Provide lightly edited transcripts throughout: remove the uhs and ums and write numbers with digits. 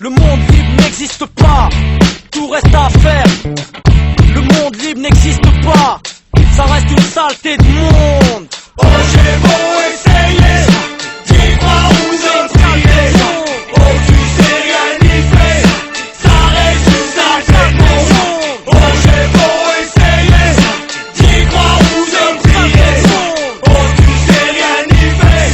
Le monde libre n'existe pas, tout reste à faire. Le monde libre n'existe pas, ça reste une saleté de monde. Oh j'ai beau essayer, d'y croire ou de prier. Oh tu sais rien y faire, ça reste une saleté de monde. Oh j'ai beau essayer, d'y croire ou de prier. Oh tu sais rien y faire,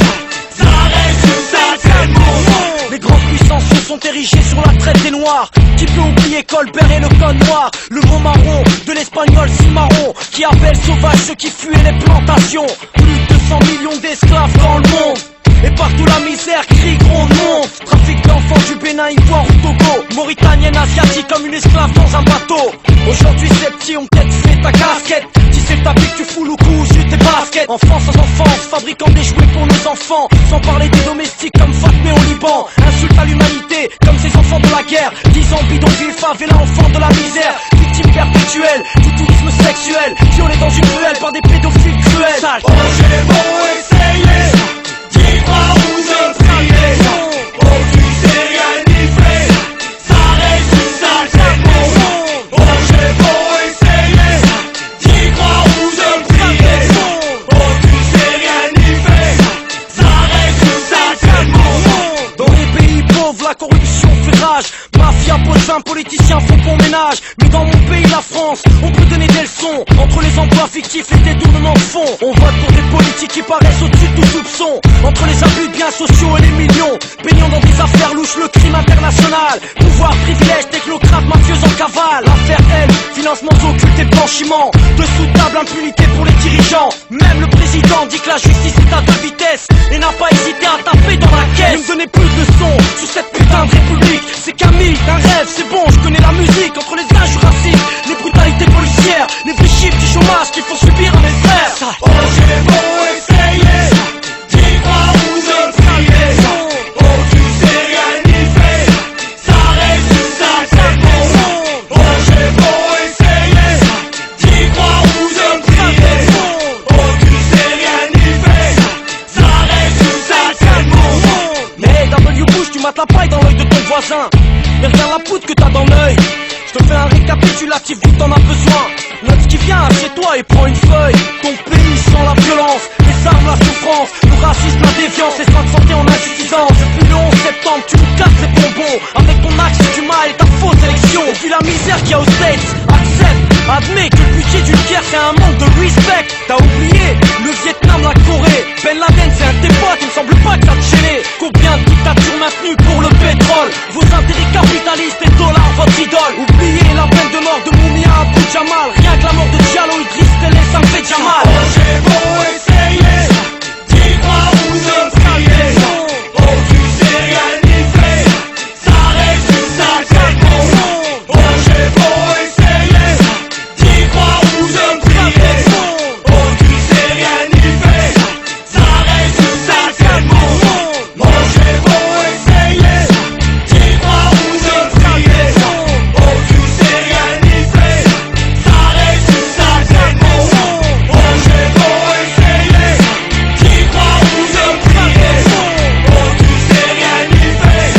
ça reste une saleté de monde. Les grandes puissances se sont érigées sur la traite des noirs. Qui peut oublier Colbert et le code noir? Le mot marron, de l'espagnol cimarron, qui appelle sauvages ceux qui fuyaient les plantations. Plus de 100 millions d'esclaves dans le monde, et partout la misère crie gronde monte. Trafic d'enfants du Bénin, Ivoire ou Togo, mauritanienne, asiatique comme une esclave dans un bateau. Aujourd'hui ces petits ont peut-être fait ta casquette, tissé le tapis que tu fous le cou sur tes baskets. Enfants sans enfance, fabriquant des jouets pour nos enfants, sans parler des domestiques comme Fatmé au Liban. Insulte à l'humanité comme ces enfants de la guerre, 10 ans bidonville, favela, enfants de la misère. Victime perpétuelle du tourisme sexuel, violés dans une ruelle par des pédophiles cruels. Sale. Oh j'ai beau essayer, d'y croire ou de prier. Oh tu sais rien y faire, ça reste une saleté de monde. Oh j'ai beau essayer, d'y croire ou de prier. Oh tu sais rien y faire, ça reste une saleté de monde. Dans les pays pauvres la corruption fait rage, mafia, poissins, politiciens font bon ménage. Mais dans mon pays la France, on peut donner des leçons. Entre les emplois fictifs et les détournements de fonds, on vote pour des politiques qui paraissent au-dessus de tout soupçon. Entre les abus de biens sociaux et les millions, baignant dans des affaires louches, le crime international. Pouvoir, privilège, technocrates, mafieux en cavale. L'affaire elle, financements occultes et blanchiment. Dessous de table, impunité pour les dirigeants. Même le président dit que la justice est à deux vitesses et n'a pas hésité à taper dans la caisse. Ne me donnez plus de leçons sur cette putain de république. C'est Camille, un rêve, c'est bon, je connais la musique. Entre les injures racistes, les brutalités policières, les vrais chiffres du chômage qu'il faut subir à mes frères. Oh j'ai beau essayer, d'y croire ou de prier. Oh tu sais rien y faire, ça reste une saleté de monde. Oh j'ai beau essayer, d'y croire ou de prier. Oh tu sais rien y faire, ça reste une saleté de monde. Mais W Bush, tu mates la paille dans l'œil de ton voisin. Mais regarde la poudre que t'as dans l'œil. Je te fais un récapitulatif vu que t'en as besoin. Note ce qui vient chez toi et prends une feuille. Ton pays sans la violence, les armes, la souffrance, le racisme, la déviance, les soins de santé en insuffisance. Depuis le 11 septembre, tu nous casses les bonbons. Avec ton axe du mal et ta fausse élection. Et puis la misère qu'il y a aux States, accepte, admets que le budget d'une guerre c'est un manque de respect. T'as oublié le Vietnam, la Corée, Ben Laden c'est un de tes potes, il me semble pas que ça te gênait. Combien de dictatures maintenues pour le pétrole, vos intérêts capitalistes et dollars, votre idole. Oubliez la peine de mort de Moumia, Abou Jamal. Rien que la mort de Diallo, Idriss Télé, ça me fait déjà mal. Oh j'ai beau essayer, d'y croire ou de prier. Oh tu sais rien y faire, ça reste une saleté de monde. Oh j'ai beau essayer, d'y croire ou de prier. Oh tu sais rien y faire, ça reste une saleté de monde. Oh j'ai beau essayer, d'y croire ou de prier. Oh tu sais rien y faire, ça reste une saleté de monde. Oh j'ai beau essayer, d'y croire ou de prier. Oh tu sais rien y faire,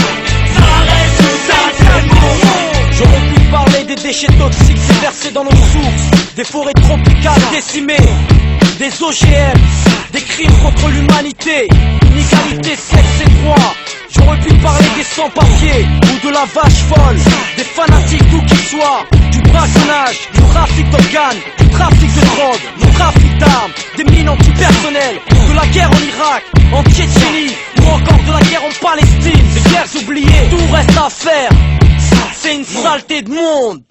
ça reste une saleté de monde. J'aurais pu parler des déchets toxiques déversés dans nos sources, des forêts tropicales décimées, des OGM, des crimes contre l'humanité, inégalité, sexe et droit. J'aurais pu parler des sans-papiers ou de la vache folle, des fanatiques d'où qu'ils soient, du braconnage, du trafic d'organes, du trafic de drogue, du trafic d'armes, des mines antipersonnelles, de la guerre en Irak, en Tchétchénie, ou encore de la guerre en Palestine. Des guerres oubliées, tout reste à faire, c'est une saleté de monde.